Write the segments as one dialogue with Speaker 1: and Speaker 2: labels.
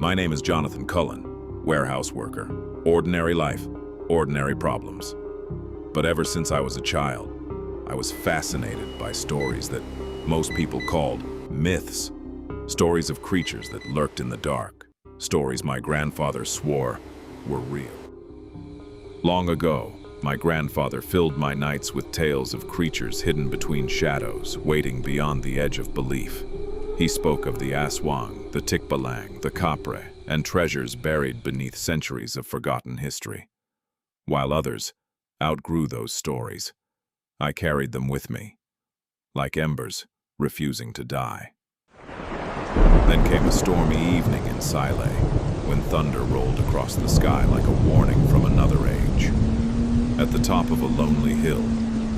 Speaker 1: My name is Jonathan Cullen, warehouse worker. Ordinary life, ordinary problems. But ever since I was a child, I was fascinated by stories that most people called myths. Stories of creatures that lurked in the dark. Stories my grandfather swore were real. Long ago, my grandfather filled my nights with tales of creatures hidden between shadows, waiting beyond the edge of belief. He spoke of the aswang, the tikbalang, the kapre, and treasures buried beneath centuries of forgotten history. While others outgrew those stories, I carried them with me, like embers refusing to die. Then came a stormy evening in Silay, when thunder rolled across the sky like a warning from another age. At the top of a lonely hill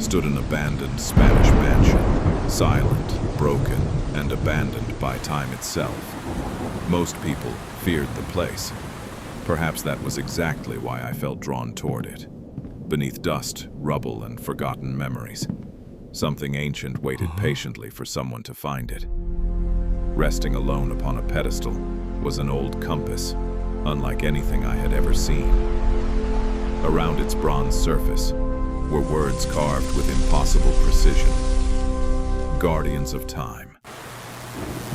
Speaker 1: stood an abandoned Spanish mansion, silent, broken, and abandoned by time itself. Most people feared the place. Perhaps that was exactly why I felt drawn toward it. Beneath dust, rubble, and forgotten memories, something ancient waited patiently for someone to find it. Resting alone upon a pedestal was an old compass, unlike anything I had ever seen. Around its bronze surface were words carved with impossible precision. Guardians of time.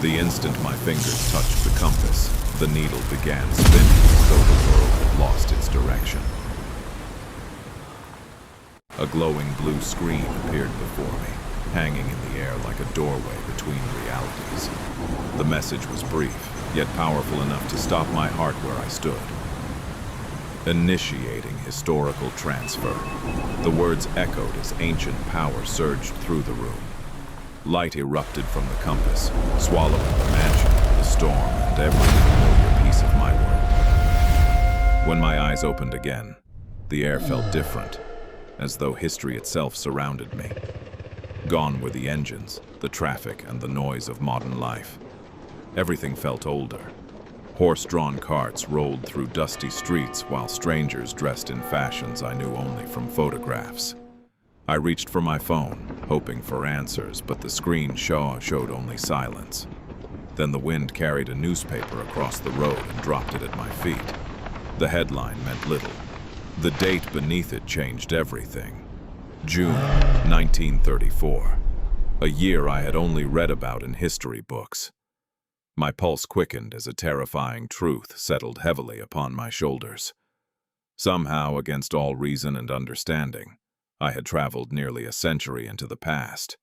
Speaker 1: The instant my fingers touched the compass, the needle began spinning as though the world had lost its direction. A glowing blue screen appeared before me, hanging in the air like a doorway between realities. The message was brief, yet powerful enough to stop my heart where I stood. Initiating historical transfer. The words echoed as ancient power surged through the room. Light erupted from the compass, swallowing the mansion, the storm, and every familiar piece of my world. When my eyes opened again, the air felt different, as though history itself surrounded me. Gone were the engines, the traffic, and the noise of modern life. Everything felt older. Horse-drawn carts rolled through dusty streets while strangers dressed in fashions I knew only from photographs. I reached for my phone, hoping for answers, but the screen showed only silence. Then the wind carried a newspaper across the road and dropped it at my feet. The headline meant little. The date beneath it changed everything. June 1934, a year I had only read about in history books. My pulse quickened as a terrifying truth settled heavily upon my shoulders. Somehow, against all reason and understanding, I had traveled nearly a century into the past.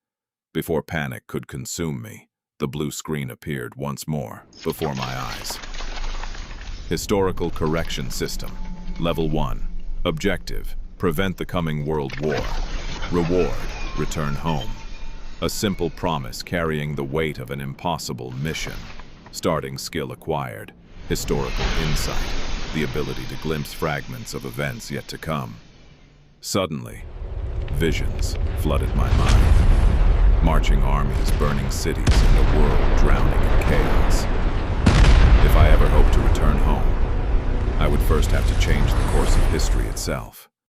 Speaker 1: Before panic could consume me, the blue screen appeared once more before my eyes. Historical Correction System, Level 1. Objective: prevent the coming world war. Reward: return home. A simple promise carrying the weight of an impossible mission. Starting skill acquired. Historical insight, the ability to glimpse fragments of events yet to come. Suddenly, visions flooded my mind. Marching armies, burning cities, and a world drowning in chaos. If I ever hoped to return home, I would first have to change the course of history itself.